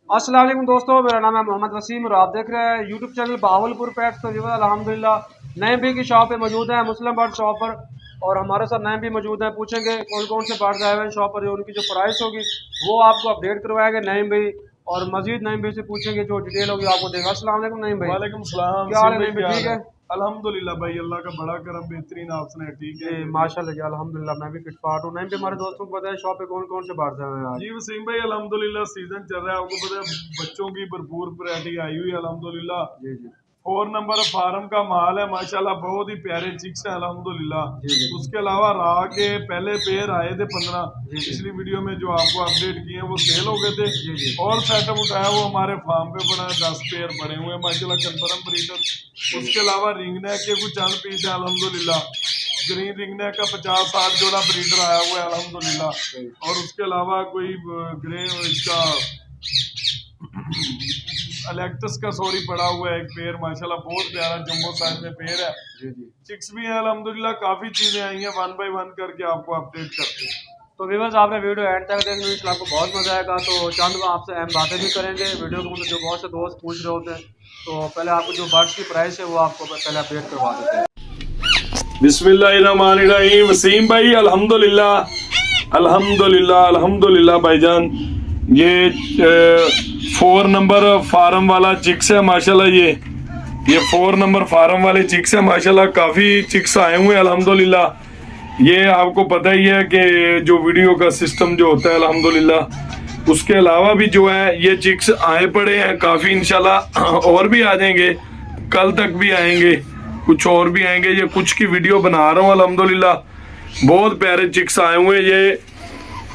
अस्सलाम वालेकुम दोस्तों, मेरा नाम है मोहम्मद वसीम और आप देख रहे हैं यूट्यूब चैनल बावलपुर पेट्स। तो जीवन अल्हम्दुलिल्लाह नईम भी की शॉप पे मौजूद है, मुस्लिम बर्ड शॉप पर। और हमारे साथ नईम भी मौजूद है। पूछेंगे कौन कौन से बर्ड्स आए हुए हैं शॉप पर, जो उनकी जो प्राइस होगी वो आपको अपडेट करवाएंगे नईम भाई। और मजीद नईम भाई से पूछेंगे, जो डिटेल होगी आपको देगा। अस्सलाम वालेकुम नईम भाई। वालेकुम सलाम। क्या हाल है नईम भाई, ठीक है? अल्हम्दुलिल्लाह भाई, अल्लाह का बड़ा करम, बेहतरीन आपने ठीक है माशाल्लाह जी, अल्हम्दुलिल्लाह मैं भी फिट फाट हूँ। नईम भाई हमारे दोस्तों को बताया शॉप पे कौन कौन से बर्ड्स आए हुए हैं आज? जी वसीम भाई, अल्हम्दुलिल्लाह सीजन चल रहा है, आपको पता है बच्चों की भरपूर वैरायटी आई हुई है अल्हम्दुलिल्लाह। जी जी 4 नंबर फार्म का माल है माशाल्लाह, बहुत ही प्यारे चिक्स है अल्हम्दुलिल्लाह। जी जी उसके अलावा राह के पहले पेयर आए थे 15 जी जी पिछली वीडियो में जो आपको अपडेट किए हैं वो सेल हो गए थे। जी जी और सेटअप उठाया वो हमारे फार्म पे पड़ा है, 10 पेयर पड़े हुए हैं माशाल्लाह कन्फर्म ब्रीडर। उसके अलावा रिंगनेक के कुछ चंद पीस है अल्हम्दुलिल्लाह। ग्रीन रिंगनेक का 50-60 जोड़ा ब्रीडर आया हुआ है अल्हम्दुलिल्लाह। और उसके अलावा कोई ग्रे इसका अलेक्टस का सॉरी पड़ा हुआ है एक पेयर माशाल्लाह, बहुत प्यारा जंबो साइज में पेयर है। जी जी चिक्स भी है अल्हम्दुलिल्लाह, काफी चीजें आई हैं, 1 बाय 1 करके आपको अपडेट करते हैं। तो व्यूअर्स आपने वीडियो एंड तक देखने में आपको बहुत मजा आएगा। तो चंद आपसे अहम बातें भी करेंगे वीडियो को, मतलब जो बहुत से दोस्त पूछ रहे होते हैं। तो पहले आपको जो बर्ड्स की प्राइस है वो आपको पहले अपडेट करवा देते हैं। बिस्मिल्लाहिर्रहमानिर्रहीम। वसीम भाई अल्हम्दुलिल्लाह अल्हम्दुलिल्लाह अल्हम्दुलिल्लाह भाईजान, ये 4 नंबर फार्म वाला चिक्स है माशाल्लाह। ये 4 नंबर फार्म वाले चिक्स है माशाल्लाह, काफी चिक्स आए हुए हैं अल्हम्दुलिल्लाह। ये आपको पता ही है कि जो वीडियो का सिस्टम जो होता है अल्हम्दुलिल्लाह, उसके अलावा भी जो है ये चिक्स आए पड़े हैं काफी, इंशाल्लाह और भी आ जाएंगे, कल तक भी आएंगे, कुछ और भी आएंगे। ये कुछ की वीडियो बना रहा हूँ अल्हम्दुलिल्लाह, बहुत प्यारे चिक्स आए हुए हैं। ये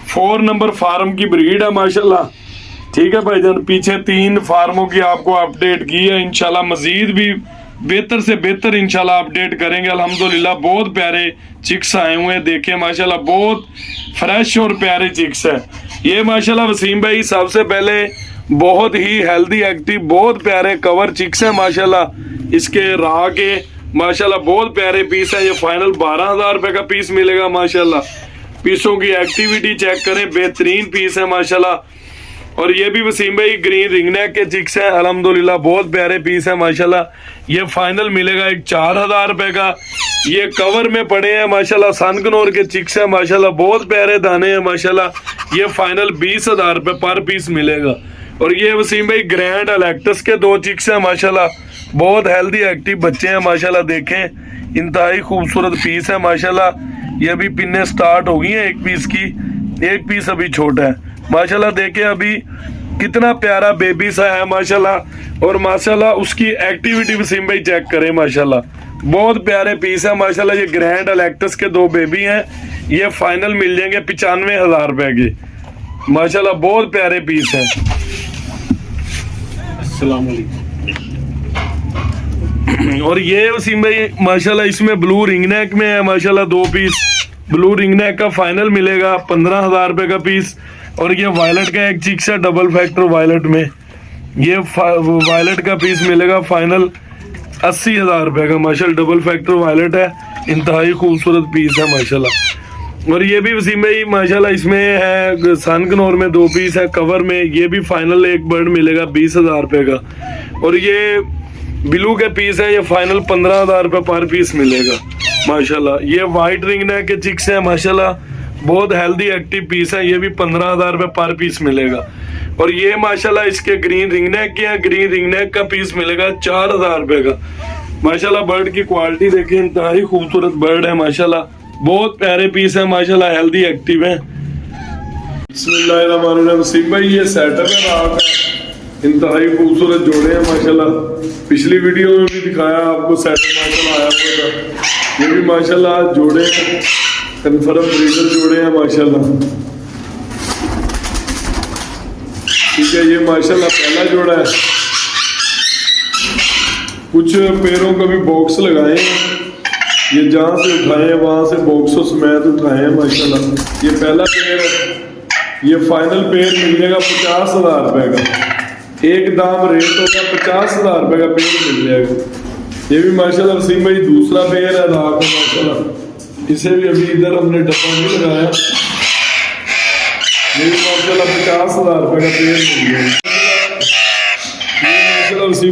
4 नंबर फार्म की ब्रीड है माशाल्लाह, ठीक है भाईजान। पीछे 3 फार्मों की आपको अपडेट की है, इंशाल्लाह मजीद भी बेहतर से बेहतर इंशाल्लाह अपडेट करेंगे अल्हम्दुलिल्लाह। बहुत प्यारे चिक्स आए हुए हैं, देखें माशाल्लाह, बहुत फ्रेश और प्यारे चिक्स है ये माशाल्लाह। वसीम भाई सबसे पहले बहुत ही हेल्दी एक्टिव बहुत प्यारे कवर चिक्स है माशाल्लाह। इसके राह के माशाल्लाह बहुत प्यारे पीस है। ये फाइनल 12,000 रुपए का पीस मिलेगा माशाल्लाह। पीसों की एक्टिविटी चेक करें, बेहतरीन पीस है माशाल्लाह। और ये भी वसीम भाई ग्रीन रिंगनेक के चिक्स है अल्हम्दुलिल्लाह, बहुत प्यारे पीस है माशाल्लाह। ये फाइनल मिलेगा एक 4,000 रुपए का। ये कवर में पड़े हैं माशाल्लाह, सनकनौर के चिक्स है माशाल्लाह, बहुत प्यारे दाने हैं माशाल्लाह। ये फाइनल 20,000 रुपए पर पीस मिलेगा। और ये वसीम भाई ग्रैंड अलेक्टस के 2 चिक्स है माशाल्लाह, बहुत हेल्दी एक्टिव बच्चे हैं माशाल्लाह, देखें इंतहाई खूबसूरत पीस है माशाल्लाह। ये अभी पिन्ने स्टार्ट हो गई हैं एक पीस की, एक पीस अभी छोटा है माशाल्लाह। देखें अभी कितना प्यारा बेबी सा है माशाल्लाह। और माशाल्लाह उसकी एक्टिविटी वसीम भाई चेक करें माशाल्लाह, बहुत प्यारे पीस है माशाल्लाह। ये ग्रैंड अलेक्टस के 2 बेबी हैं, ये फाइनल मिल जाएंगे 95,000 रुपए के माशाल्लाह, बहुत प्यारे पीस है। अस्सलाम वालेकुम। और ये वसीम भाई माशाल्लाह इसमें ब्लू रिंगनेक में है माशाल्लाह, 2 पीस ब्लू रिंगनेक का फाइनल मिलेगा 15,000 रुपए का पीस। और ये वायलट का एक चिक्स है डबल फैक्टर वायलट में, ये वायलट का पीस मिलेगा फाइनल 80,000 रुपए का माशाल्लाह, डबल फैक्टर वायलट है, इंतहाई खूबसूरत पीस है माशाल्लाह। और ये भी वसीम भाई माशाल्लाह इसमें है सनकनौर में 2 पीस है कवर में, ये भी फाइनल एक बर्ड मिलेगा 20,000 रुपए का। और ये ब्लू के पीस है, ये फाइनल 15,000 रुपए पर पीस मिलेगा माशाल्लाह। ये वाइट रिंगनेक के चिक्स है माशाल्लाह, बहुत हेल्दी एक्टिव पीस है, ये भी 15,000 रुपए पर पीस मिलेगा। और ये माशाल्लाह इसके ग्रीन रिंगनेक के हैं, ग्रीन रिंगनेक का पीस मिलेगा 4,000 रुपए का माशाल्लाह। बर्ड की क्वालिटी देखिए, इंतहाई खूबसूरत बर्ड है माशाल्लाह, बहुत प्यारे पीस है माशाल्लाह, हेल्दी एक्टिव है। बिस्मिल्लाहिर्रहमानिर्रहीम। वसीम भाई ये सेटअप है रात है, इंतहाई खूबसूरत जोड़े हैं माशाल्लाह, पिछली वीडियो में भी दिखाया आपको सेटअप माशाल्लाह आया हुआ था। ये भी माशाल्लाह जोड़े कन्फर्म ब्रीडर जोड़े हैं माशाल्लाह, ठीक है। ये माशाल्लाह पहला जोड़ा है, कुछ पैरों का भी बॉक्स लगाए हैं, ये जहाँ से उठाए हैं वहां से बॉक्सों समेत उठाए हैं माशाल्लाह। ये पहला पेयर है, ये फाइनल पेयर मिलेगा 50,000 रुपए का, एक दाम रेट होगा 50,000 रुपए का पेयर मिल जाएगा। ये भी माशाल्लाह वसीम भाई दूसरा पेयर है रात में माशाल्लाह, इसे भी अभी इधर हमने डब्बा नहीं लगाया। ये भी माशाल्लाह 50,000 रुपए का पेयर मिल गया।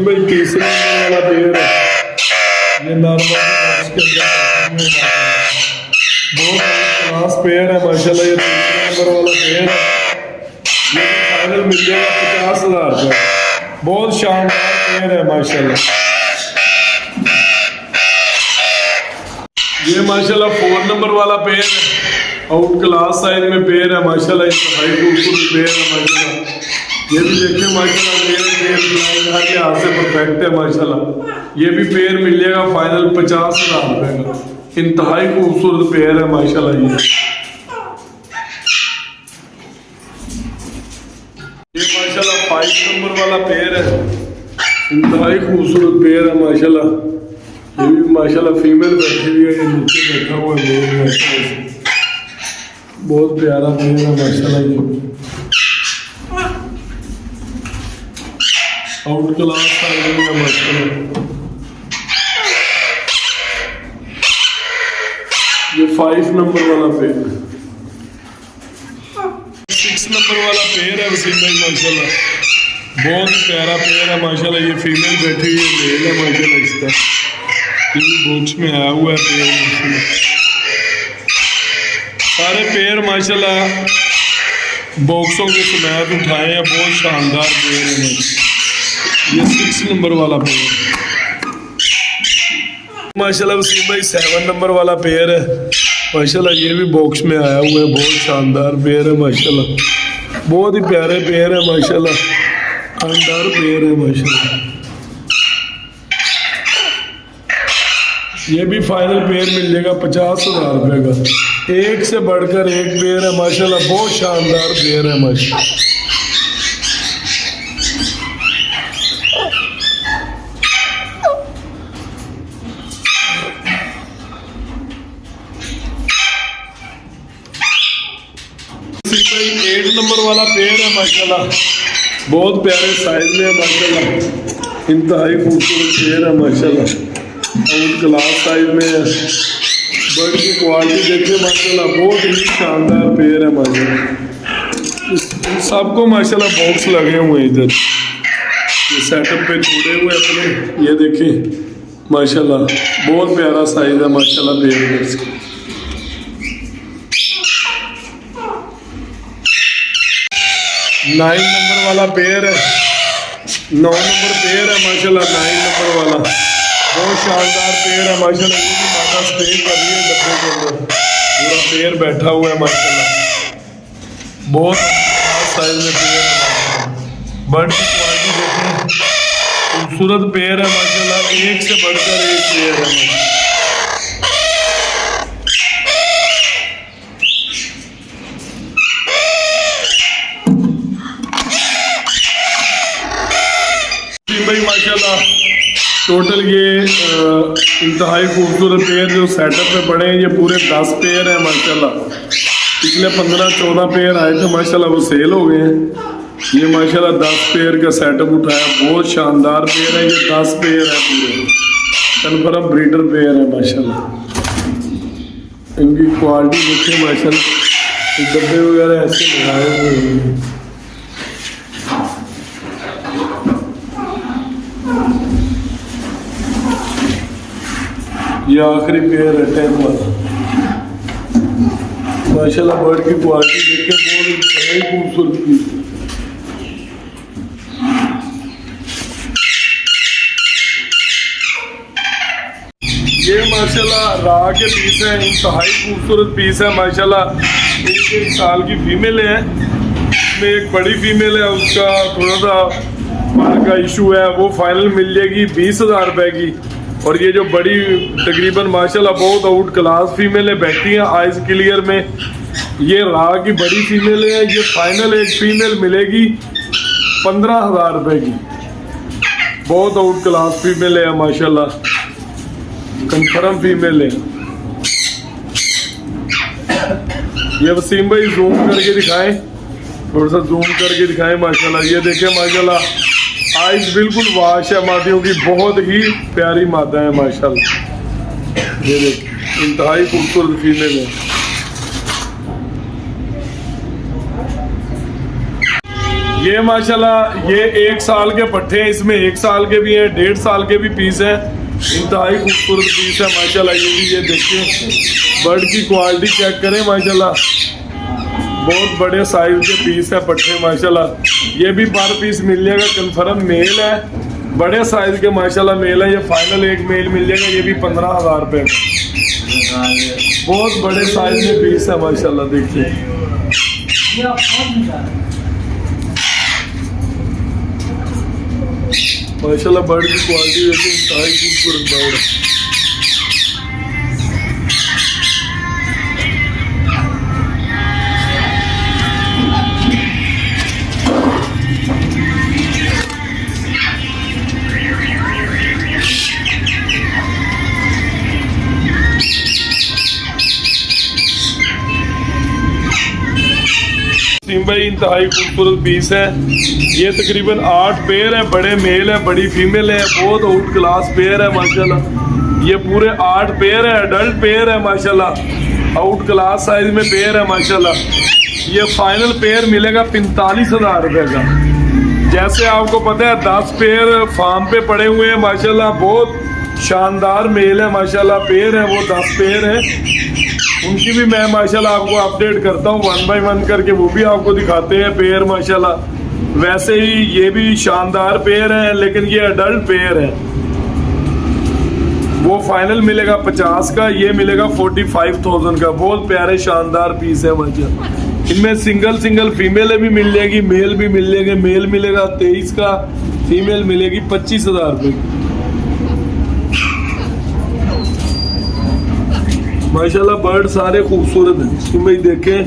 वसीम भाई तीसरे नंबर वाला पेयर है, ये नॉर्मल बहुत क्लास पेयर है माशाल्लाह। ये तीसरे नंबर वाला पेयर है, ये फाइनल मिल जाएगा 50,000 रुपये। बहुत शानदार पेयर है माशाल्लाह। ये माशाल्लाह 4 नंबर वाला पेयर है, आउट क्लास साइज में पेयर है माशाल्लाह। इंतहाई खूबसूरत पेयर है माशाल्लाह। ये भी देखिए माशाल्लाह पेयर हर लिहाज से परफेक्ट है माशाल्लाह। ये भी पेयर मिल जाएगा फाइनल 50,000 रुपये का। इंतहाई खूबसूरत पेयर है माशाल्लाह। ये माशाल्लाह 5 नंबर वाला पेयर है, इंतहाई खूबसूरत पेयर है माशाल्लाह। ये भी माशाल्लाह फीमेल बैठी हुई है, ये नीचे बैठा हुआ है मेल माशाल्लाह। बहुत प्यारा पेयर है माशाल्लाह। ये आउट क्लास साइज है माशाल्लाह। ये 5 नंबर वाला पेयर है। 6 नंबर वाला पेयर है वसीम भाई माशाल्लाह। बहुत प्यारा पेयर है माशाल्लाह। ये फीमेल बैठी हुई है, मेल है माशाल्लाह। इसका ये बॉक्स में आया हुआ है पेयर माशाल्लाह। सारे पेयर माशाल्लाह बॉक्सों के समेत उठाए हैं, बहुत शानदार पेयर है माशाल्लाह। ये 6 नंबर वाला पेयर माशाल्लाह। वसीम भाई 7 नंबर वाला पेयर है माशाल्लाह। ये भी बॉक्स में आया हुआ है, बहुत शानदार पेयर है माशाल्लाह। बहुत ही प्यारे पेयर है माशाल्लाह, शानदार पेयर है माशाल्लाह। ये भी फाइनल पेयर मिल जाएगा 50,000 रुपये का। एक से बढ़कर एक पेयर है माशाल्लाह, बहुत शानदार पेयर है माशाल्लाह। भाई 8 नंबर वाला पेयर है माशाल्लाह, बहुत प्यारे साइज में है माशाल्लाह। इंतहाई खूबसूरत पेयर है माशाल्लाह, आउट क्लास साइज में है। बर्ड की क्वालिटी देखिए माशाल्लाह, बहुत ही शानदार पेयर है माशाल्लाह। सबको माशाल्लाह बॉक्स लगे हुए हैं इधर, ये सेटअप पे छोड़े हुए अपने। ये देखिए माशाल्लाह, बहुत प्यारा साइज है माशाल्लाह पेयर का। 9 नंबर वाला पेयर है, 9 नंबर पेयर है माशाल्लाह। 9 नंबर वाला बहुत शानदार पेयर है माशाल्लाह। ये भी माता स्टे कर रही है डब्बे के अंदर, पूरा पेयर बैठा हुआ है माशाल्लाह। बहुत साइज में पेयर है माशाल्लाह। बर्ड की क्वालिटी देखिए, खूबसूरत पेयर है माशाल्लाह। एक से बढ़कर एक पेयर है माशाल्लाह। भाई माशाल्लाह टोटल ये इंतहाई खूबसूरत पेयर जो सेटअप पे पड़े हैं, ये पूरे 10 पेयर हैं माशाल्लाह। पिछले 15-14 पेयर आए थे माशाल्लाह, वो सेल हो गए हैं। ये माशाल्लाह 10 पेयर का सेटअप उठाया, बहुत शानदार पेयर है। ये 10 पेयर है पूरे कन्फर्म ब्रीडर पेयर है माशाल्लाह। इनकी क्वालिटी देखिए माशाल्लाह, डब्बे वगैरह ऐसे लगाए हुए हैं। ये आखिरी पेयर है 10 वाला माशाल्लाह। बर्ड की क्वालिटी देखिए, बहुत खूबसूरत पीस है। ये माशाल्लाह राह के पीस है, इंतहाई खूबसूरत पीस है माशाल्लाह। 1 साल की फीमेल है, इसमें एक बड़ी फीमेल है, उसका थोड़ा सा बाल का इशू है, वो फाइनल मिल जाएगी 20,000 रुपये की। और ये जो बड़ी तकरीबन माशाल्लाह बहुत आउट क्लास फीमेल है, बैठी है आइज क्लियर में। ये राह की बड़ी फीमेल है, ये फाइनल एक फीमेल मिलेगी 15,000 रुपये की। बहुत आउट क्लास फीमेल है माशाल्लाह, कंफर्म फीमेल है। ये वसीम भाई जूम करके दिखाएं, थोड़ा सा जूम करके दिखाएं माशाल्लाह। ये देखें माशाल्लाह, आइज बिल्कुल वाश है मादियों की, बहुत ही प्यारी मादा है माशाल्लाह। ये देख इंतहाई खूबसूरत फीमेल है। ये माशाल्लाह ये 1 साल के पट्टे हैं, इसमें 1 साल के भी हैं, 1.5 साल के भी पीस हैं। इंतहाई खूबसूरत पीस है माशाल्लाह। ये भी ये देखिए बर्ड की क्वालिटी चेक करें माशाल्लाह, बहुत बड़े साइज के पीस है पट्टे माशाल्लाह। ये भी पर पीस मिल जाएगा, कन्फर्म मेल है, बड़े साइज के माशाल्लाह मेल है। ये फाइनल एक मेल मिल जाएगा, ये भी 15,000 रुपये का, बहुत बड़े साइज के पीस है माशाल्लाह। देखिए माशाल्लाह बर्ड की क्वालिटी देखिए, इंतहाई खूबसूरत बर्ड है। भाई इंतहाई खूबसूरत पीस है। ये तकरीबन 8 पेयर है, बड़े मेल है, बड़ी फीमेल है, बहुत आउट क्लास पेयर है माशाल्लाह। ये पूरे 8 पेयर है, अडल्ट पेयर है माशाल्लाह, आउट क्लास साइज में पेयर है माशाल्लाह। ये फाइनल पेयर मिलेगा 45,000 रुपये का। जैसे आपको पता है 10 पेयर फार्म पे पड़े हुए हैं माशाल्लाह, बहुत शानदार मेल है माशाल्लाह, पेयर है वो 10 पेयर है। उनकी भी मैं माशाल्लाह आपको अपडेट करता हूँ 1 बाय 1 करके, वो भी आपको दिखाते हैं पेयर माशाल्लाह। वैसे ही ये भी शानदार पेयर है, लेकिन ये अडल्ट पेयर है। वो फाइनल मिलेगा 50 का, ये मिलेगा 45,000 का। बहुत प्यारे शानदार पीस है माशाल्लाह। इनमें सिंगल फीमेल भी मिल जाएगी, मेल भी मिल जाएंगे। मेल मिलेगा 23 का, फीमेल मिलेगी 25,000 रुपये की। माशाल्लाह बर्ड सारे खूबसूरत हैं, तुम भाई देखें।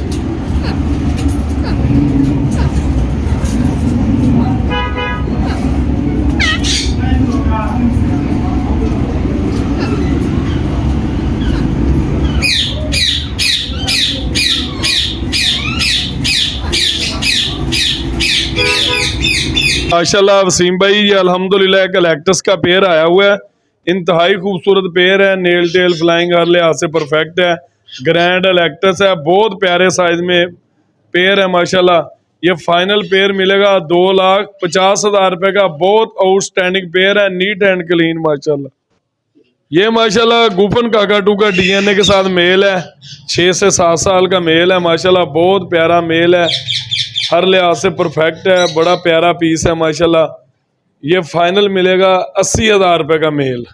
माशाल्लाह वसीम भाई, ये अल्हम्दुलिल्लाह एक इलेक्टस का पेयर आया हुआ है, इंतहाई खूबसूरत पेयर है, नेल टेल फ्लाइंग हर लिहाज से परफेक्ट है, ग्रैंड इलेक्टस है, बहुत प्यारे साइज में पेयर है माशाल्लाह। ये फाइनल पेयर मिलेगा 2,50,000 रुपये का, बहुत आउटस्टैंडिंग पेयर है, नीट एंड क्लीन माशाल्लाह। ये माशाल्लाह गुफन काकाटू का डीएनए के साथ मेल है, 6 से 7 साल का मेल है माशाल्लाह, बहुत प्यारा मेल है, हर लिहाज से परफेक्ट है, बड़ा प्यारा पीस है माशाल्लाह। ये फाइनल मिलेगा 80,000 रुपये का मेल।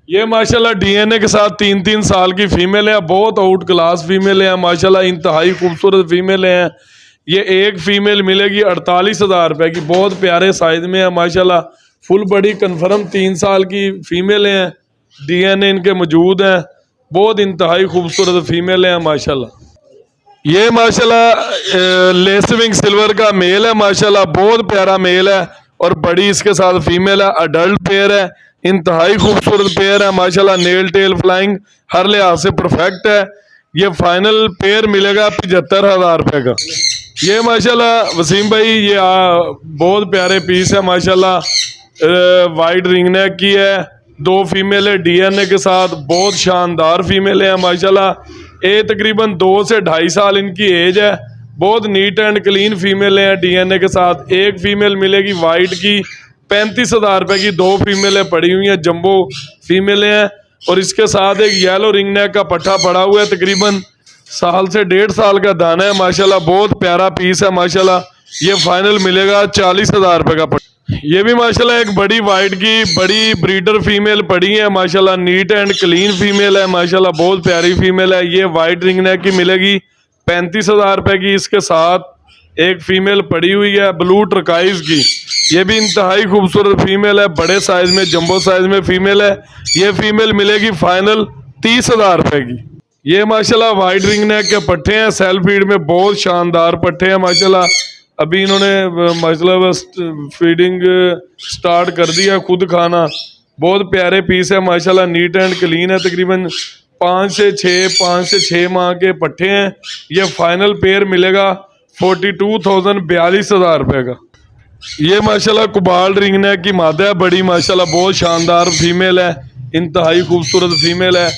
ये माशाल्लाह डीएनए के साथ 3-3 साल की फीमेल है, बहुत आउट क्लास फीमेल है माशाल्लाह, इंतहाई खूबसूरत फीमेल है। ये एक फीमेल मिलेगी 48,000 रुपये की, बहुत प्यारे साइज में है माशाल्लाह, फुल बड़ी कन्फर्म 3 साल की फीमेल हैं, डीएनए इनके मौजूद हैं, बहुत इंतहाई खूबसूरत फीमेल है माशाल्लाह। ये माशाल्लाह लेसविंग सिल्वर का मेल है माशाल्लाह, बहुत प्यारा मेल है, और बड़ी इसके साथ फीमेल है, अडल्ट पेयर है, इंतहाई खूबसूरत पेयर है माशाल्लाह, नेल टेल फ्लाइंग हर लिहाज से परफेक्ट है। ये फाइनल पेयर मिलेगा 75,000 रुपये का। ये माशाल्लाह वसीम भाई ये बहुत प्यारे पीस है माशाल्लाह, वाइट रिंग नेक की है, 2 फीमेल है डीएनए के साथ, बहुत शानदार फीमेल है माशाल्लाह। ये तकरीबन 2 से 2.5 साल इनकी एज है, बहुत नीट एंड क्लीन फीमेल है डीएनए के साथ। एक फीमेल मिलेगी वाइट की 35,000 रुपये की, 2 फीमेलें पड़ी हुई हैं, जंबो फीमेलें हैं, और इसके साथ एक येलो रिंग नेक का पट्टा पड़ा हुआ है, तकरीबन 1 साल से 1.5 साल का दाना है माशाल्लाह, बहुत प्यारा पीस है माशाल्लाह। ये फाइनल मिलेगा 40,000 रुपये का पट्टा। ये भी माशाल्लाह एक बड़ी वाइट की बड़ी ब्रीडर फीमेल पड़ी है माशाल्लाह, नीट एंड क्लीन फीमेल है माशाल्लाह, बहुत प्यारी फीमेल है। ये वाइट रिंग नेक की मिलेगी 35,000 रुपये की, इसके साथ एक फीमेल पड़ी हुई है ब्लू टर्काइज की, ये भी इंतहाई खूबसूरत फीमेल है, बड़े साइज में जंबो साइज में फीमेल है। ये फीमेल मिलेगी फाइनल 30,000 रुपये की। ये माशाल्लाह वाइट रिंग नेक के पट्टे हैं, सेल्फ फीड में बहुत शानदार पट्टे हैं माशाल्लाह। अभी इन्होंने मतलब फीडिंग स्टार्ट कर दिया, खुद खाना, बहुत प्यारे पीस है माशाल्लाह, नीट एंड क्लीन है। तकरीबन 5 से 6 माह के पट्टे हैं। ये फाइनल पेयर मिलेगा 42,000 42,000 रुपये का। ये माशाल्लाह कुबाल रिंग नेक की मादा है, बड़ी माशाल्लाह बहुत शानदार फीमेल है, इंतहाई खूबसूरत फीमेल है।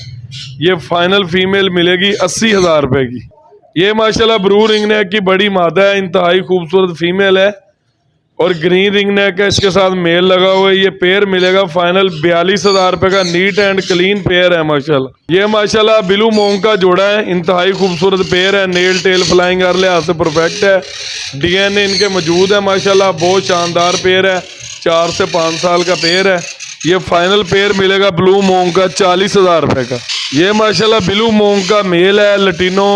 ये फाइनल फीमेल मिलेगी 80,000 रुपये की। ये माशाल्लाह ब्रू रिंग नेक की बड़ी मादा है, इंतहाई खूबसूरत फीमेल है और ग्रीन रिंग नेक है, इसके साथ मेल लगा हुआ है। ये पेयर मिलेगा फाइनल 42,000 रुपये का, नीट एंड क्लीन पेयर है माशाल्लाह। ये माशाल्लाह ब्लू मोंग का जोड़ा है, इंतहाई खूबसूरत पेयर है, नेल टेल फ्लाइंग हर लिहाज से परफेक्ट है, DNA इनके मौजूद है माशाल्लाह, बहुत शानदार पेयर है, 4 से 5 साल का पेयर है। ये फाइनल पेयर मिलेगा ब्लू मोंग का 40,000 रुपये का। ये माशाल्लाह ब्लू मोंग का मेल है, लटीनो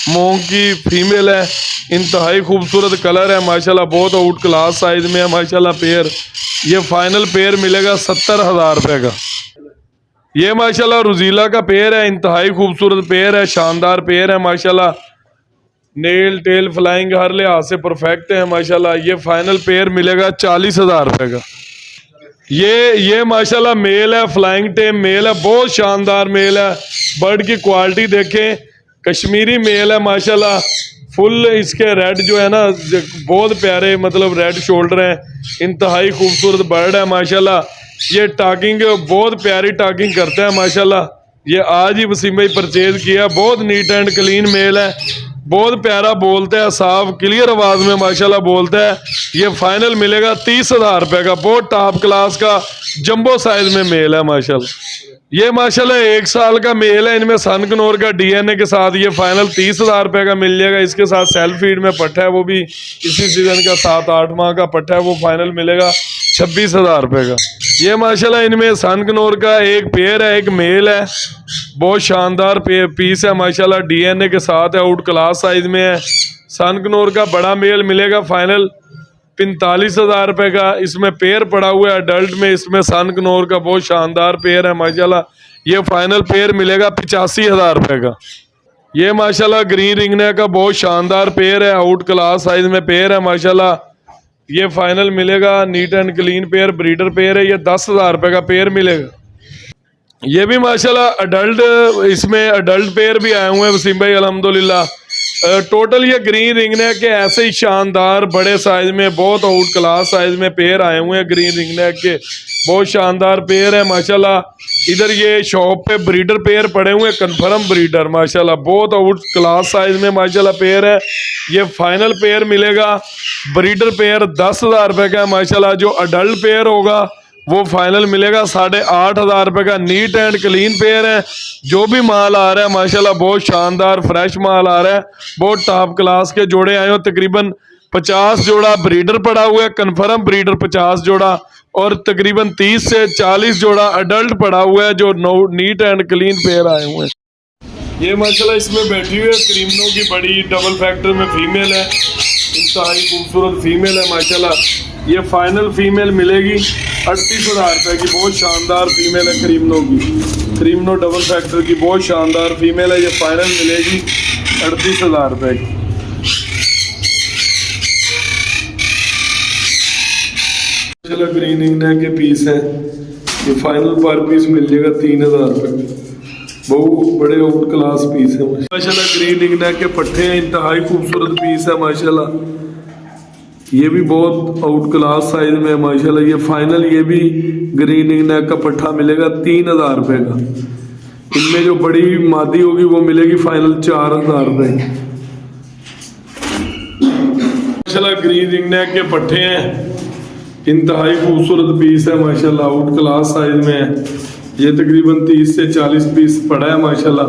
मोंग की फीमेल है, इंतहाई खूबसूरत कलर है माशाल्लाह, बहुत आउट क्लास साइज में है माशाल्लाह पेयर। ये फाइनल पेयर मिलेगा 70,000 रुपये का। ये माशाल्लाह रुजीला का पेयर है, इंतहाई खूबसूरत पेयर है, शानदार पेयर है माशाल्लाह, नेल टेल फ्लाइंग हर लिहाज से परफेक्ट है माशाल्लाह। ये फाइनल पेयर मिलेगा 40,000 रुपये का। ये माशाल्लाह मेल है, फ्लाइंग टेम मेल है, बहुत शानदार मेल है, बर्ड की क्वालिटी देखें, कश्मीरी मेल है माशाल्लाह, फुल इसके रेड जो है ना बहुत प्यारे मतलब रेड शोल्डर हैं, इंतहाई खूबसूरत बर्ड है माशाल्लाह। ये टॉकिंग बहुत प्यारी टॉकिंग करते हैं माशाल्लाह। ये आज ही वसीम भाई परचेज किया, बहुत नीट एंड क्लीन मेल है, बहुत प्यारा बोलते हैं, साफ क्लियर आवाज में माशाल्लाह बोलता है। ये फाइनल मिलेगा 30,000 रुपये का, बहुत टॉप क्लास का जंबो साइज में मेल है माशाल्लाह। ये माशाल्लाह 1 साल का मेल है, इनमें सनकनौर का DNA के साथ ये फाइनल 30,000 रुपये का मिल जाएगा। इसके साथ सेल्फ फीड में पट्टा है, वो भी इसी सीजन का 7-8 माह का पट्टा है, वो फाइनल मिलेगा 26,000 रुपये का। ये माशाल्लाह इनमें सनकनौर का एक पेयर है, एक मेल है, बहुत शानदार पीस है माशाल्लाह, DNA के साथ है, आउट क्लास साइज में है। सनकनौर का बड़ा मेल मिलेगा फाइनल 45,000 रुपये का। इसमें पेयर पड़ा हुआ है अडल्ट में, इसमें सनकनौर का बहुत शानदार पेयर है माशाल्लाह। ये फाइनल पेयर मिलेगा 85,000 रुपये का। ये माशाल्लाह ग्रीन रिंगने का बहुत शानदार पेयर है, आउट क्लास साइज में पेयर है माशाल्लाह। ये फाइनल मिलेगा neat and clean pair, breeder pair है, ये 10,000 रुपये का पेयर मिलेगा। ये भी माशाल्लाह अडल्ट, इसमें अडल्ट पेयर भी आए हुए हैं वसीम भाई अल्हम्दुलिल्लाह। टोटल ये ग्रीन रिंगनेक के ऐसे ही शानदार बड़े साइज में बहुत आउट क्लास साइज में पेयर आए हुए हैं, ग्रीन रिंगनेक के बहुत शानदार पेयर है माशाल्लाह। इधर ये शॉप पे ब्रीडर पेयर पड़े हुए हैं, कन्फर्म ब्रीडर माशाल्लाह, बहुत आउट क्लास साइज में माशाल्लाह पेयर है। ये फाइनल पेयर मिलेगा ब्रीडर पेयर 10,000 रुपये का माशाल्लाह। जो अडल्ट पेयर होगा वो फाइनल मिलेगा 8,500 रुपये का, नीट एंड क्लीन पेयर है। जो भी माल आ रहा है माशाल्लाह बहुत शानदार फ्रेश माल आ रहा है, बहुत टॉप क्लास के जोड़े आए हो। तकरीबन 50 जोड़ा ब्रीडर पड़ा हुआ है, कन्फर्म ब्रीडर 50 जोड़ा, और तकरीबन 30 से 40 जोड़ा अडल्ट पड़ा हुआ है जो नीट एंड क्लीन पेयर आए हुए हैं। ये माशाल्लाह इसमें बैठी हुई है क्रीमनो की बड़ी डबल फैक्टर में फीमेल है, इंतहाई खूबसूरत फीमेल है माशाल्लाह। ये फाइनल फीमेल मिलेगी 38,000 रुपये की, बहुत शानदार फीमेल है क्रीमनो की, क्रीमनो डबल फैक्टर की बहुत शानदार फीमेल है। ये फाइनल मिलेगी 38,000 रुपये की। माशाल्लाह ग्रीन रिंगनेक के पीस है, ये फाइनल पर पीस मिल जाएगा 3,000 रुपये का, बहुत बड़े आउट क्लास पीस है माशाल्लाह। ग्रीन रिंगनेक के पट्टे हैं, इंतहाई खूबसूरत पीस है माशाल्लाह। ये भी बहुत आउट क्लास साइज में है माशाल्लाह। ये फाइनल ये भी ग्रीन रिंगनेक का पट्टा मिलेगा 3,000 रुपये का। इनमें जो बड़ी मादी होगी वो मिलेगी फाइनल 4,000 रुपये की माशाल्लाह। ग्रीन रिंगनेक के पट्टे हैं, इंतहाई खूबसूरत पीस है माशाल्लाह, आउट क्लास साइज में है। ये तकरीबन 30 से 40 पीस पड़ा है माशाल्लाह,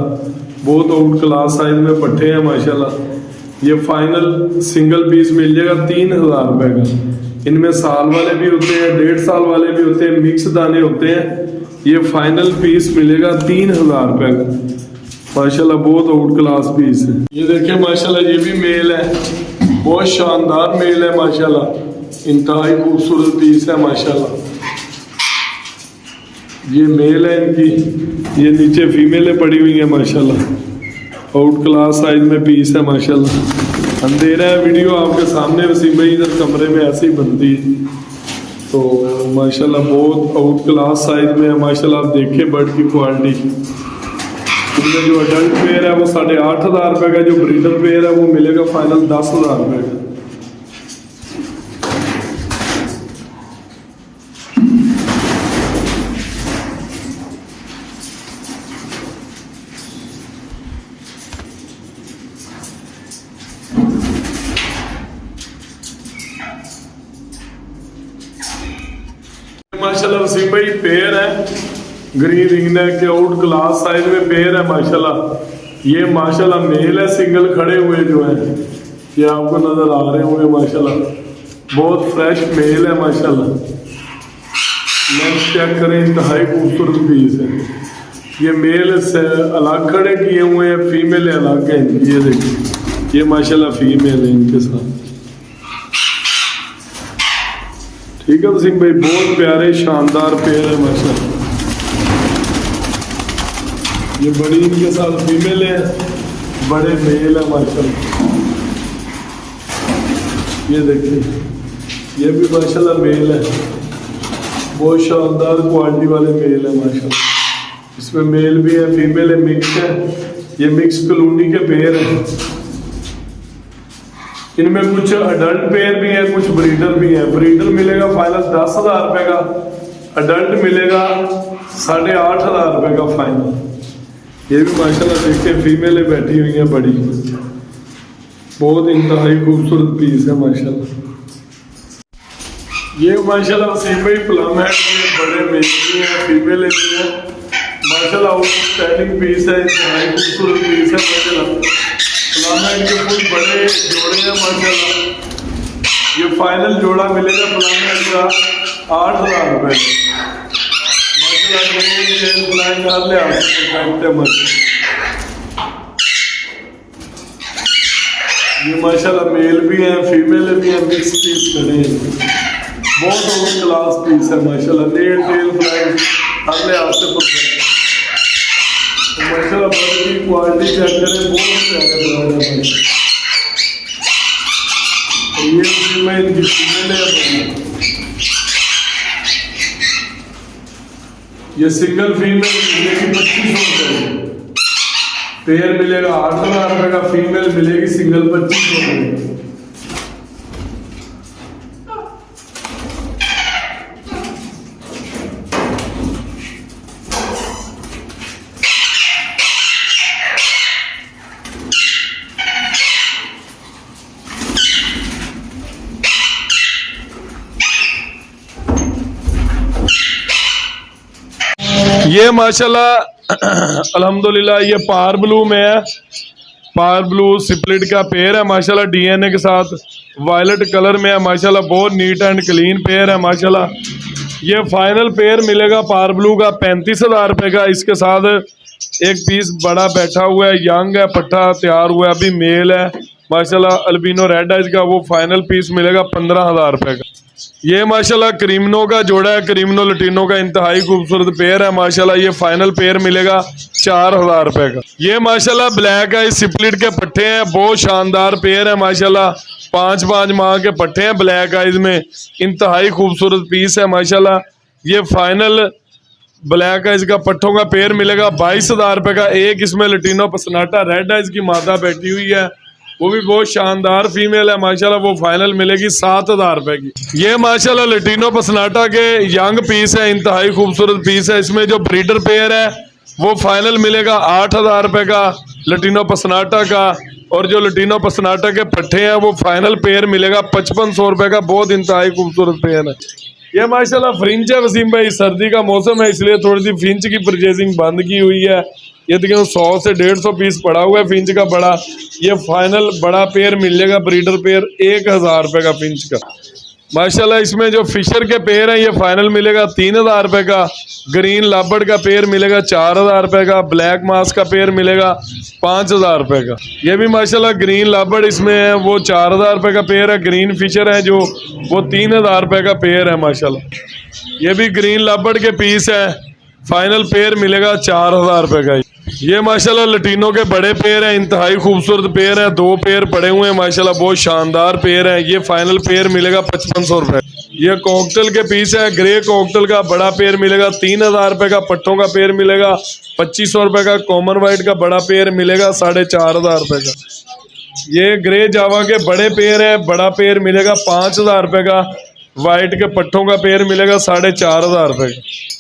बहुत आउट क्लास साइज में पट्टे हैं माशाल्लाह। ये फाइनल सिंगल पीस मिल जाएगा 3,000 रुपये का। इनमें साल वाले भी होते हैं, 1.5 साल वाले भी होते हैं, मिक्स दाने होते हैं। ये फाइनल पीस मिलेगा 3,000 रुपये का माशाल्लाह, बहुत आउट क्लास पीस है। ये देखिए माशाल्लाह ये भी मेल है, बहुत शानदार मेल है माशाल्लाह, इंतहाई खूबसूरत पीस है माशाल्लाह। ये मेल है इनकी, ये नीचे फीमेलें पड़ी हुई हैं माशाल्लाह, आउट क्लास साइज में पीस है माशाल्लाह। अंधेरा है वीडियो आपके सामने, वसीम भाई इधर कमरे में ऐसे ही बनती है, तो माशाल्लाह बहुत आउट क्लास साइज में है माशाल्लाह। आप देखें बर्ड की क्वालिटी, इनमें जो अडल्ट पेयर है वो 8,500 रुपये का, जो ब्रीडर पेयर है वो मिलेगा फाइनल 10,000 रुपये का। माशाल्लाह वसीम भाई पेयर है, ग्रीन रिंग नेक के आउट क्लास साइज में पेयर है माशाल्लाह। ये माशाल्लाह मेल है, सिंगल खड़े हुए जो है ये आपको नजर आ रहे होंगे माशाल्लाह, बहुत फ्रेश मेल है माशाल्लाह। लेंस चेक करें, इंतहाई खूबसूरत पीस है। ये मेल से अलग खड़े किए हुए हैं, फीमेल अलग है। ये देखिए ये माशाल्लाह फीमेल है इनके साथ। ठीक है वसीम भाई, बहुत प्यारे शानदार पेयर है माशाल्लाह। ये बड़ी इनके साथ फीमेल है, बड़े मेल है माशाल्लाह। ये देखिए ये भी माशाल्लाह मेल है, बहुत शानदार क्वालिटी वाले मेल है माशाल्लाह। इसमें मेल भी है, फीमेल है, मिक्स है। ये मिक्स कॉलोनी के पेयर है। इनमें कुछ अडल्ट पेयर भी है, कुछ ब्रीडर भी है। ब्रीडर मिलेगा फाइनल 10,000 रुपये का, अडल्ट मिलेगा 8,500 रुपये का फाइनल। ये भी माशाल्लाह देखते फीमेल बैठी हुई है बड़ी, बहुत इंतहाई खूबसूरत पीस है माशाल्लाह। ये माशाल्लाह वसीम भाई प्लम है, बड़े मेल भी हैं, फीमेल भी है माशाल्लाह। आउटस्टैंडिंग पीस है, इंतहाई खूबसूरत पीस है माशाल्लाह। प्लामेट के फुल बड़े जोड़े हैं माशाल्लाह। ये फाइनल जोड़ा मिलेगा प्लामेट का 8,000 रुपये ये माशाल्लाह मेल भी है, फीमेल भी है, मिक्स पीस बने हैं। बहुत ओवर क्लास पीस है माशाल्लाह। नेट टेल फ्लाइंग हर लिहाज से परफेक्ट माशाल्लाह। बर्ड की क्वालिटी चेक करें, बहुत प्यारे बर्ड है। ये फीमेल इनकी फीमेल है। ये सिंगल फीमेल मिलेगी 2500 रुपये, पेयर मिलेगा 8,000 रुपये का, फीमेल मिलेगी सिंगल 2500 रुपये। ये माशाल्लाह अल्हम्दुलिल्लाह ये पार ब्लू में है, पार ब्लू स्प्लिट का पेयर है माशाल्लाह। डीएनए के साथ वायलेट कलर में है माशाल्लाह, बहुत नीट एंड क्लीन पेयर है माशाल्लाह। ये फाइनल पेयर मिलेगा पार ब्लू का 35,000 रुपये का। इसके साथ एक पीस बड़ा बैठा हुआ है, यंग है, पट्टा तैयार हुआ है, अभी मेल है माशाल्लाह। अल्बिनो रेड आइज का वो फाइनल पीस मिलेगा 15,000 रुपये का। ये माशाल्लाह क्रीमनो का जोड़ा है, क्रीमनो लटीनो का इंतहाई खूबसूरत पेयर है माशाल्लाह। ये फाइनल पेयर मिलेगा 4,000 रुपये का। ये माशाल्लाह ब्लैक है, स्प्लिट के पट्टे हैं, बहुत शानदार पेयर है माशाल्लाह। 5-5 माह के पट्टे हैं ब्लैक आइज में, इंतहाई खूबसूरत पीस है माशाल्लाह। ये फाइनल ब्लैक आइज का पट्टों का पेयर मिलेगा 22,000 रुपये का। एक इसमें लटीनो पसनाटा रेड आइज की मादा बैठी हुई है, वो भी बहुत शानदार फीमेल है माशाल्लाह, वो फाइनल मिलेगी 7,000 रुपये की। ये माशाल्लाह लटीनो पसनाटा के यंग पीस है, इंतहाई खूबसूरत पीस है। इसमें जो ब्रीडर पेयर है वो फाइनल मिलेगा 8,000 रुपये का लटीनो पसनाटा का, और जो लटीनो पसनाटा के पट्टे हैं वो फाइनल पेयर मिलेगा 5,500 रुपये का। बहुत इंतहाई खूबसूरत पेयर है। ये माशाल्लाह फ्रिंच है वसीम भाई, सर्दी का मौसम है इसलिए थोड़ी सी फ्रिंच की परचेजिंग बंद की हुई है। ये देखिए 100 से 150 पीस पड़ा हुआ है फिंच का बड़ा। ये फाइनल बड़ा पेयर मिलेगा ब्रीडर पेयर 1,000 रुपये का फिंच का माशाल्लाह। इसमें जो फिशर के पेयर हैं ये फाइनल मिलेगा 3,000 रुपये का। ग्रीन लाबर्ड का पेयर मिलेगा 4,000 रुपये का। ब्लैक मास का पेयर मिलेगा 5,000 रुपये का। ये भी माशाल्लाह ग्रीन लाबर्ड इसमें है, वो 4,000 रुपये का पेयर है। ग्रीन फिशर है जो वो 3,000 रुपये का पेयर है माशाल्लाह। ये भी ग्रीन लाबर्ड के पीस है, फाइनल पेयर मिलेगा 4,000 रुपये का। ये माशाल्लाह लटीनो के बड़े पेयर हैं, इंतहाई खूबसूरत पेयर है, 2 पेयर पड़े हुए हैं माशाल्लाह, बहुत शानदार पेयर है। ये फाइनल पेयर मिलेगा 5,500 रुपये। ये कॉकटेल के पीस है, ग्रे कॉकटेल का बड़ा पेयर मिलेगा 3,000 रुपये का। पट्टों का पेयर मिलेगा 2,500 रुपये का। कॉमन वाइट का बड़ा पेयर मिलेगा 4,500 रुपये का। ये ग्रे जावा के बड़े पेयर है, बड़ा पेयर मिलेगा 5,000 रुपये का। वाइट के पट्टों का पेयर मिलेगा 4,500 रुपये का।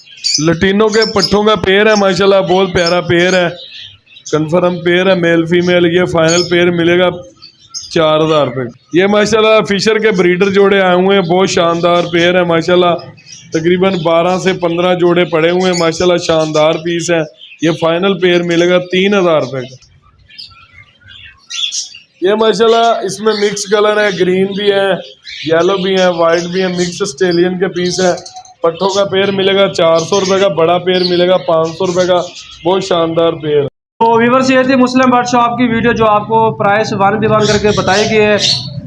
लटीनो के पट्टों का पेयर है माशाल्लाह, बहुत प्यारा पेयर है, कंफर्म पेयर है मेल फीमेल। ये फाइनल पेयर मिलेगा 4,000 रुपये। ये माशाल्लाह फिशर के ब्रीडर जोड़े आए हुए हैं, बहुत शानदार पेयर है माशाल्लाह। तकरीबन 12 से 15 जोड़े पड़े हुए हैं माशाल्लाह, शानदार पीस है। ये फाइनल पेयर मिलेगा 3000 रुपये का। ये माशाल्लाह इसमें मिक्स कलर है, ग्रीन भी है, येलो भी है, वाइट भी है, मिक्स ऑस्ट्रेलियन के पीस है। पट्ठों का पेयर मिलेगा 400 रुपये का, बड़ा पेयर मिलेगा 500 रुपये का, बहुत शानदार पेयर। तो व्यूअर्स ये थी मुस्लिम बर्ड शॉप की वीडियो जो आपको प्राइस 1 करके बताई गई है।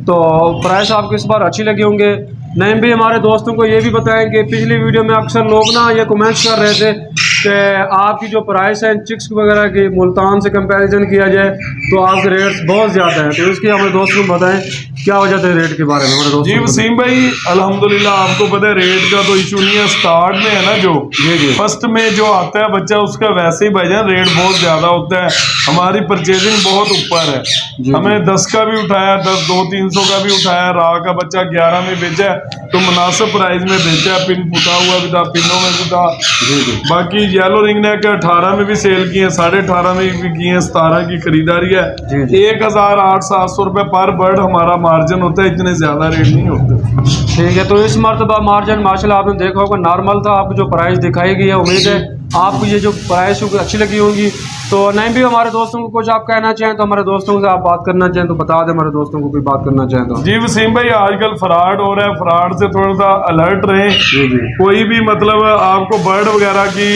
तो प्राइस आपको इस बार अच्छी लगी होंगे। नईम भी हमारे दोस्तों को ये भी बताएं कि पिछली वीडियो में अक्सर लोग ना ये कमेंट्स कर रहे थे कि आपकी जो प्राइस है चिक्स वगैरह की मुल्तान से कंपैरिजन किया जाए तो आपके रेट्स बहुत ज़्यादा हैं। तो इसकी हमारे दोस्तों को बताएं क्या वजह थे रेट के बारे में हमारे दोस्तों। जी वसीम भाई अल्हम्दुलिल्लाह, आपको पता है रेट का तो इशू नहीं है। स्टार्ट में है ना जो जी फर्स्ट में जो आता है बच्चा उसका वैसे ही भाईजान रेट बहुत ज़्यादा होता है। हमारी परचेजिंग बहुत ऊपर है, हमें 10 का भी उठाया, 10 200-300 का भी उठाया। राह का बच्चा 11 में बेचा तो मुनासिब प्राइस में बेचा, पिन पुता हुआ भी था, पिनों में भी था। बाकी येलो रिंग नेक 18 में भी सेल किए, 18.5 में भी किए, 17 की खरीदारी है। 1800-700 रुपये पर बर्ड हमारा मार्जिन होता है, इतने ज़्यादा रेट नहीं होते। ठीक है, तो इस मरतबा मार्जिन माशाल्लाह आपने देखा होगा नॉर्मल था। आपको जो प्राइस दिखाई गई है उम्मीद है आपको ये जो प्राइस होगी अच्छी लगी होंगी। तो नहीं भी हमारे दोस्तों को कुछ आप कहना चाहें तो हमारे दोस्तों से आप बात करना चाहें तो बता दें, हमारे दोस्तों को कोई बात करना चाहें तो। जी वसीम भाई आजकल फ्रॉड हो रहा है, फ्रॉड से थोड़ा सा अलर्ट रहें। कोई भी मतलब आपको बर्ड वगैरह की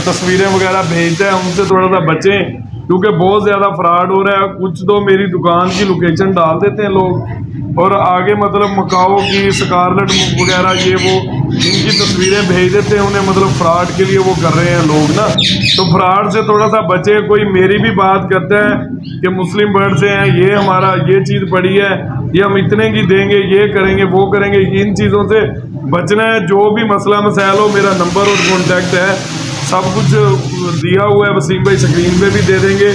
तस्वीरें वगैरह भेजते हैं उनसे थोड़ा सा बचें, क्योंकि बहुत ज़्यादा फ्रॉड हो रहा है। कुछ तो मेरी दुकान की लोकेशन डाल देते हैं लोग और आगे मतलब मकाओ की स्कारलेट वगैरह ये वो इनकी तस्वीरें भेज देते हैं उन्हें, मतलब फ्रॉड के लिए वो कर रहे हैं लोग ना। तो फ्रॉड से थोड़ा सा बचे। कोई मेरी भी बात करता है कि मुस्लिम बर्ड से हैं, ये हमारा ये चीज़ पड़ी है, ये हम इतने की देंगे, ये करेंगे वो करेंगे, इन चीज़ों से बचना है। जो भी मसला मसाइल हो मेरा नंबर और कॉन्टैक्ट है, सब कुछ दिया हुआ है वसीम भाई, स्क्रीन पे भी दे देंगे।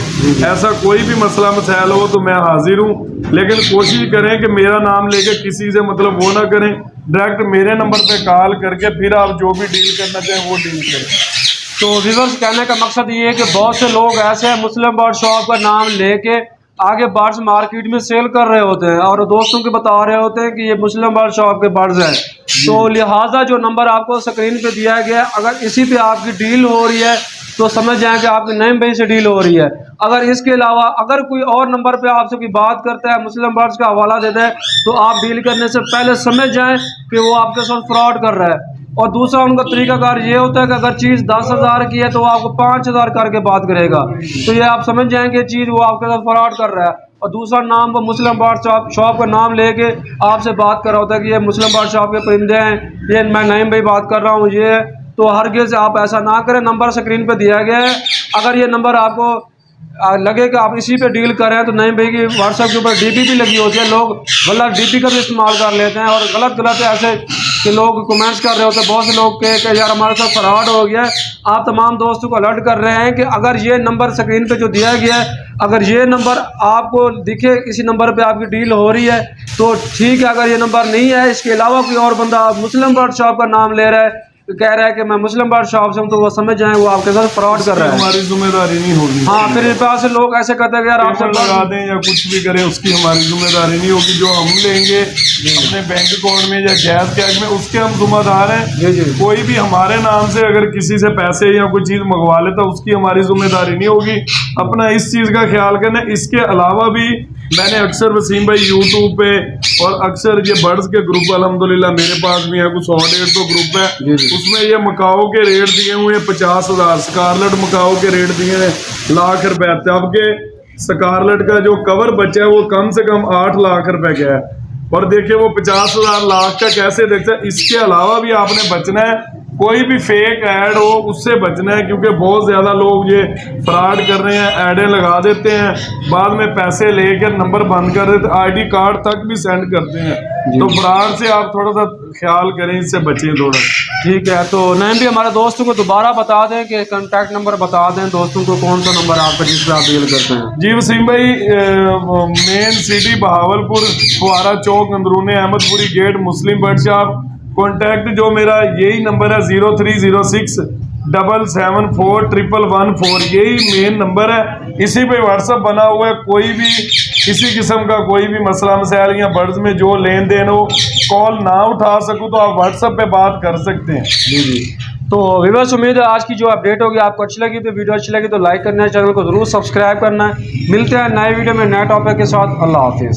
ऐसा कोई भी मसला मसाइल हो तो मैं हाजिर हूँ, लेकिन कोशिश करें कि मेरा नाम लेके किसी से मतलब वो ना करें, डायरेक्ट मेरे नंबर पे कॉल करके फिर आप जो भी डील करना चाहें वो डील करें। तो व्यूअर्स कहने का मकसद ये है कि बहुत से लोग ऐसे हैं मुस्लिम बर्ड शॉप का नाम लेके आगे बर्ड्स मार्केट में सेल कर रहे होते हैं और दोस्तों को बता रहे होते हैं कि ये मुस्लिम बर्ड शॉप के बर्ड्स हैं। तो लिहाजा जो नंबर आपको स्क्रीन पे दिया गया है, अगर इसी पे आपकी डील हो रही है तो समझ जाएं कि आपके नईम भाई से डील हो रही है। अगर इसके अलावा अगर कोई और नंबर पे आपसे कोई बात करता है, मुस्लिम बर्ड्स का हवाला देता है, तो आप डील करने से पहले समझ जाएं कि वो आपके साथ फ्रॉड कर रहा है। और दूसरा उनका तरीकाकार ये होता है कि अगर चीज़ 10,000 की है तो वो आपको 5,000 करके बात करेगा, तो ये आप समझ जाएंगे चीज़ वो आपके साथ फ्रॉड कर रहा है। और दूसरा नाम वो मुस्लिम बर्ड शॉप का नाम लेके आपसे बात कर रहा होता है कि ये मुस्लिम बर्ड शॉप के परिंदे हैं, ये मैं नईम भाई बात कर रहा हूँ ये। तो हरगिज़ आप ऐसा ना करें। नंबर स्क्रीन पे दिया गया है, अगर ये नंबर आपको लगे कि आप इसी पे डील करें तो नईम भाई की व्हाट्सएप के ऊपर डीपी भी लगी होती है, लोग गलत डीपी का भी इस्तेमाल कर लेते हैं और गलत ऐसे कि लोग कमेंट्स कर रहे होते हैं बहुत से लोग के यार हमारे साथ फ्रॉड हो गया है। आप तमाम दोस्तों को अलर्ट कर रहे हैं कि अगर ये नंबर स्क्रीन पे जो दिया गया है, अगर ये नंबर आपको दिखे इसी नंबर पे आपकी डील हो रही है तो ठीक है। अगर ये नंबर नहीं है, इसके अलावा कोई और बंदा मुस्लिम बर्ड शॉप का नाम ले रहा है, कह रहा है कि मैं मुस्लिम बर्ड शॉप से हूँ, तो वो समझ जाएं वो आपके साथ फ्रॉड कर रहा है। हमारी जिम्मेदारी नहीं होगी। हाँ, फिर इस बात से लोग ऐसे कहते हैं यार आपसे लगा दें या कुछ भी करें, उसकी हमारी जिम्मेदारी नहीं होगी। जो हम लेंगे अपने बैंक अकाउंट में या गैस कैश में, उसके हम जिम्मेदार हैं। कोई भी हमारे नाम से अगर किसी से पैसे या कोई चीज़ मंगवा लेता उसकी हमारी जिम्मेदारी नहीं होगी। अपना इस चीज़ का ख्याल करना। इसके अलावा भी मैंने अक्सर वसीम भाई यूट्यूब पे और अक्सर ये बर्ड्स के ग्रुप अल्हम्दुलिल्लाह मेरे पास भी है, कुछ 100-150 ग्रुप है, उसमें ये मकाओ के रेट दिए हुए हैं 50,000। स्कारलेट मकाओ के रेट दिए हैं लाख रुपए। तब के स्कारलेट का जो कवर बचा है वो कम से कम 8 लाख रुपए का है, और देखिए वो 50,000 लाख का कैसे देखता है। इसके अलावा भी आपने बचना है, कोई भी फेक ऐड हो उससे बचना है, क्योंकि बहुत ज़्यादा लोग ये फ्रॉड कर रहे हैं, ऐडें लगा देते हैं, बाद में पैसे लेकर नंबर बंद कर देते, आईडी कार्ड तक भी सेंड करते हैं। तो फ्रॉड से आप थोड़ा सा ख्याल करें, इससे बचें थोड़ा। ठीक है, तो नईम भी हमारे दोस्तों को दोबारा बता दें कि कॉन्टैक्ट नंबर बता दें दोस्तों को, कौन सा नंबर आपका जिस पर आप डील करते हैं। जी वसीम भाई, मेन सिटी बहावलपुर, फुआरा चौक, अंदरूनी अहमदपुरी गेट, मुस्लिम बर्ड शॉप। कॉन्टैक्ट जो मेरा यही नंबर है 0306 774 11114, यही मेन नंबर है। इसी पे व्हाट्सअप बना हुआ है, कोई भी किसी किस्म का कोई भी मसला मसाइल या बर्ड्स में जो लेन देन हो, कॉल ना उठा सकूँ तो आप व्हाट्सएप पे बात कर सकते हैं। जी जी। तो व्यूअर्स, उम्मीद है आज की जो अपडेट होगी आपको अच्छी लगी। तो वीडियो अच्छी लगी तो लाइक करना है, चैनल को जरूर सब्सक्राइब करना है। मिलते हैं नए वीडियो में नए टॉपिक के साथ। अल्लाह हाफिज़।